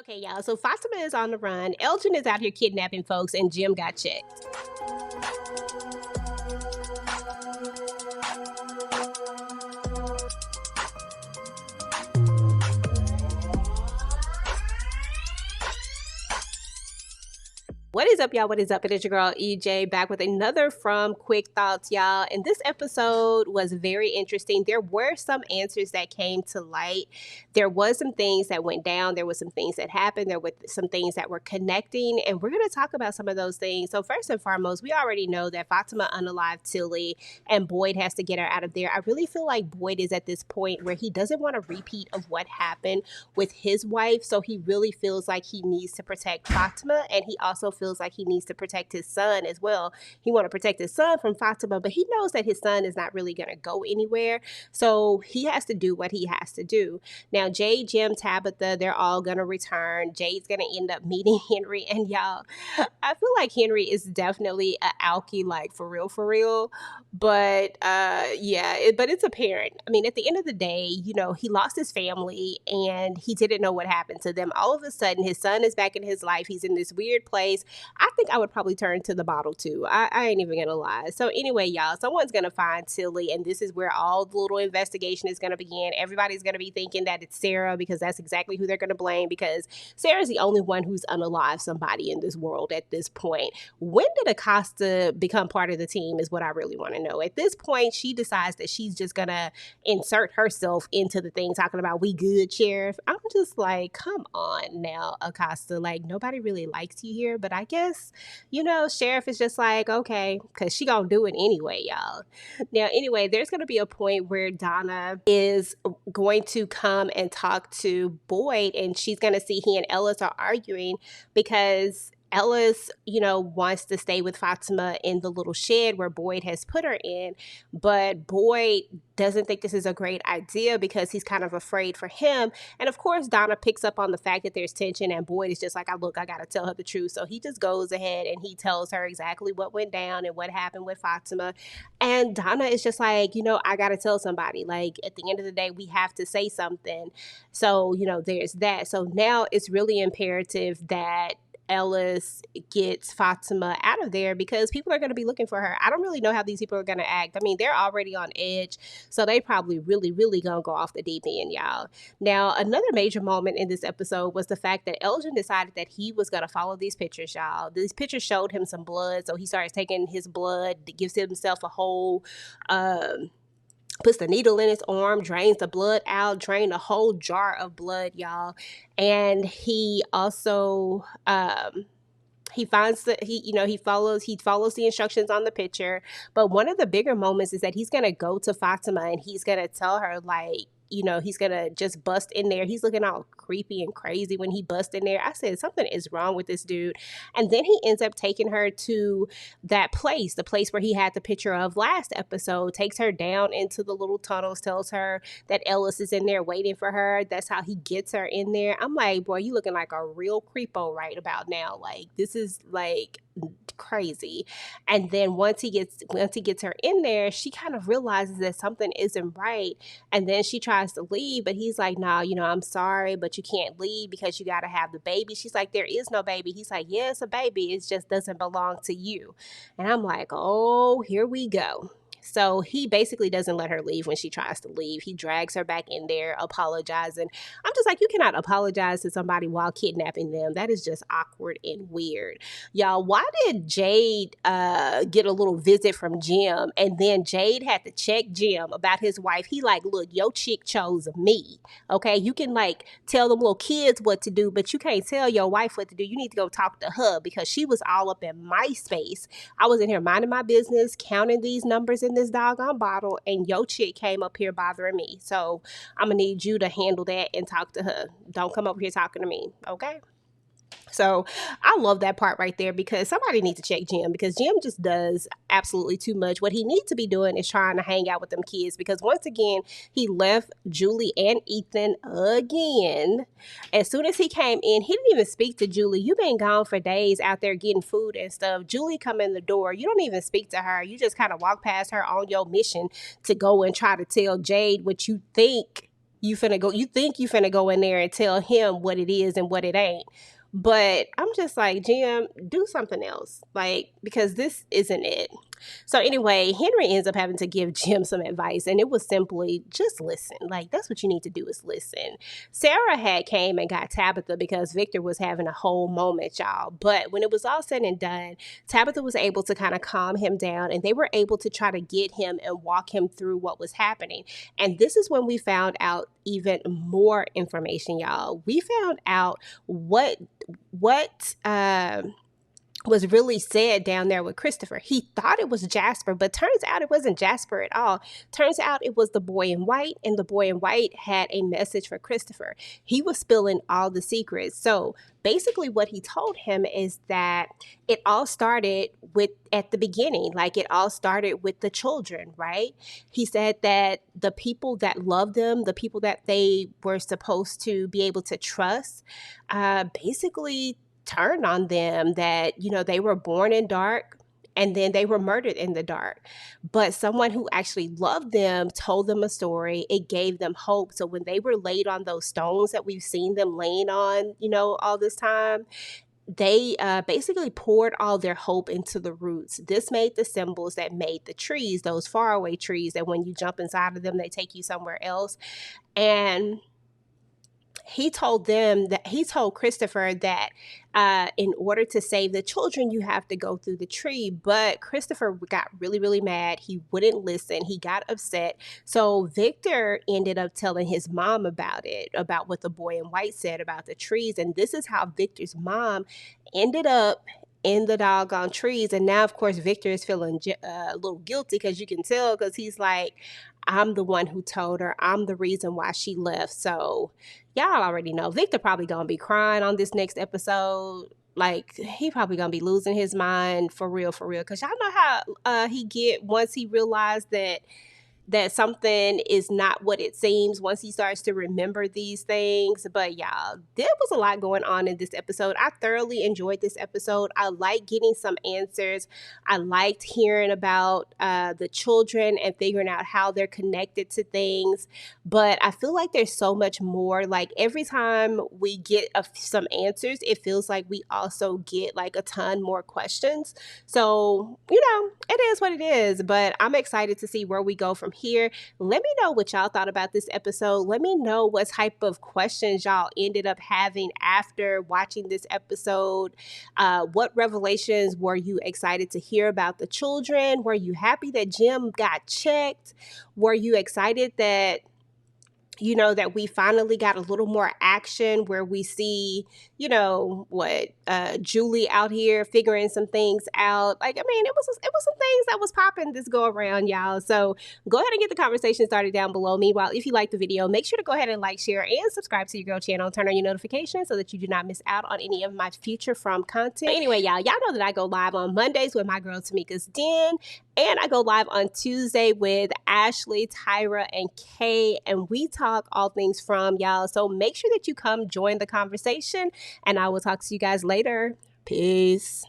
Okay, y'all. So Fatima is on the run. Elgin is out here kidnapping folks, and Jim got checked. What is up, y'all? What is up? It is your girl EJ back with another From Quick Thoughts, y'all. And this episode was very interesting. There were some answers that came to light. There was some things that went down. There was some things that happened. There were some things that were connecting. And we're going to talk about some of those things. So first and foremost, we already know that Fatima unalived Tilly and Boyd has to get her out of there. I really feel like Boyd is at this point where he doesn't want a repeat of what happened with his wife. So he really feels like he needs to protect Fatima, and he also feels like he needs to protect his son as well. He want to protect his son from Fatima, but he knows that his son is not really going to go anywhere. So he has to do what he has to do. Now, Jade, Jim, Tabitha, they're all going to return. Jade's going to end up meeting Henry. And y'all, I feel like Henry is definitely a alky, like for real. But but it's apparent. I mean, at the end of the day, you know, he lost his family and he didn't know what happened to them. All of a sudden, his son is back in his life. He's in this weird place. I think I would probably turn to the bottle too. I ain't even gonna lie. So anyway, y'all, someone's gonna find Tilly, and this is where all the little investigation is gonna begin. Everybody's gonna be thinking that it's Sarah because that's exactly who they're gonna blame, because Sarah's the only one who's unalived somebody in this world at this point. When did Acosta become part of the team is what I really want to know. At this point, she decides that she's just gonna insert herself into the thing, talking about we good, sheriff. I'm just like, come on now, Acosta. Like, nobody really likes you here, but I guess, you know, sheriff is just like, okay, because she gonna do it anyway, y'all. Now, anyway, there's gonna be a point where Donna is going to come and talk to Boyd, and she's gonna see he and Ellis are arguing because Ellis, you know, wants to stay with Fatima in the little shed where Boyd has put her in, but Boyd doesn't think this is a great idea because he's kind of afraid for him. And of course, Donna picks up on the fact that there's tension, and Boyd is just like, look, I got to tell her the truth. So he just goes ahead and he tells her exactly what went down and what happened with Fatima. And Donna is just like, you know, I got to tell somebody. Like, at the end of the day, we have to say something. So, you know, there's that. So now it's really imperative that Ellis gets Fatima out of there because people are going to be looking for her. I don't really know how these people are going to act. I mean, they're already on edge, so they probably really going to go off the deep end, y'all. Now, another major moment in this episode was the fact that Elgin decided that he was going to follow these pictures, y'all. These pictures showed him some blood, so he starts taking his blood, gives himself a whole puts the needle in his arm, drains the blood out, drained a whole jar of blood, y'all. And he also he follows the instructions on the picture. But one of the bigger moments is that he's gonna go to Fatima and he's gonna tell her, like, you know, he's gonna just bust in there. He's looking all creepy and crazy when he busts in there. I said, something is wrong with this dude. And then he ends up taking her to that place, the place where he had the picture of last episode, takes her down into the little tunnels, tells her that Ellis is in there waiting for her. That's how he gets her in there. I'm like, boy, you looking like a real creepo right about now. Like, this is like crazy. And then once he gets her in there, she kind of realizes that something isn't right. And then she tries to leave, but he's like, no, you know, I'm sorry, but you can't leave because you got to have the baby. She's like, there is no baby. He's like, yeah, it's a baby. It just doesn't belong to you. And I'm like, oh, here we go. So he basically doesn't let her leave when she tries to leave. He drags her back in there, apologizing. I'm just like, you cannot apologize to somebody while kidnapping them. That is just awkward and weird. Y'all, why did Jade get a little visit from Jim, and then Jade had to check Jim about his wife? He like, look, your chick chose me. Okay, you can like tell them little kids what to do, but you can't tell your wife what to do. You need to go talk to her because she was all up in my space. I was in here minding my business, counting these numbers in this doggone bottle, and your chick came up here bothering me. So I'm gonna need you to handle that and talk to her. Don't come over here talking to me, okay? So I love that part right there because somebody needs to check Jim, because Jim just does absolutely too much. What he needs to be doing is trying to hang out with them kids, because once again, he left Julie and Ethan again. As soon as he came in, he didn't even speak to Julie. You've been gone for days out there getting food and stuff. Julie come in the door. You don't even speak to her. You just kind of walk past her on your mission to go and try to tell Jade what you think you think you finna go in there and tell him what it is and what it ain't. But I'm just like, Jim, do something else. Like, because this isn't it. So anyway, Henry ends up having to give Jim some advice, and it was simply just listen. Like, that's what you need to do, is listen. Sarah had came and got Tabitha because Victor was having a whole moment, y'all. But when it was all said and done, Tabitha was able to kind of calm him down, and they were able to try to get him and walk him through what was happening. And this is when we found out even more information, y'all. We found out what was really said down there with Christopher. He thought it was Jasper, but turns out it wasn't Jasper at all. Turns out it was the boy in white, and the boy in white had a message for Christopher. He was spilling all the secrets. So basically what he told him is that it all started at the beginning, like it all started with the children, right? He said that the people that loved them, the people that they were supposed to be able to trust, basically turned on them, that, they were born in dark and then they were murdered in the dark. But someone who actually loved them told them a story. It gave them hope. So when they were laid on those stones that we've seen them laying on, all this time, they basically poured all their hope into the roots. This made the symbols that made the trees, those faraway trees that when you jump inside of them, they take you somewhere else. And he told Christopher that in order to save the children, you have to go through the tree. But Christopher got really, really mad. He wouldn't listen. He got upset. So Victor ended up telling his mom about what the boy in white said about the trees. And this is how Victor's mom ended up in the doggone trees. And now, of course, Victor is feeling a little guilty, because you can tell, because he's like, I'm the one who told her. I'm the reason why she left. So y'all already know Victor probably gonna be crying on this next episode. Like, he probably gonna be losing his mind for real, because y'all know how he get once he realized that something is not what it seems, once he starts to remember these things. But y'all, there was a lot going on in this episode. I thoroughly enjoyed this episode. I like getting some answers. I liked hearing about the children and figuring out how they're connected to things. But I feel like there's so much more. Like, every time we get some answers, it feels like we also get like a ton more questions. So, it is what it is. But I'm excited to see where we go from here. Let me know what y'all thought about this episode. Let me know what type of questions y'all ended up having after watching this episode. What revelations were you excited to hear about the children? Were you happy that Jim got checked? Were you excited that that we finally got a little more action, where we see, Julie out here figuring some things out? Like, I mean, it was some things that was popping this go around, y'all. So go ahead and get the conversation started down below. Meanwhile, if you like the video, make sure to go ahead and like, share, and subscribe to your girl channel. Turn on your notifications so that you do not miss out on any of my future from content. Anyway, y'all know that I go live on Mondays with my girl Tamika's Den, and I go live on Tuesday with Ashley, Tyra, and Kay, and we talk all things from, y'all. So make sure that you come join the conversation, and I will talk to you guys later. Peace.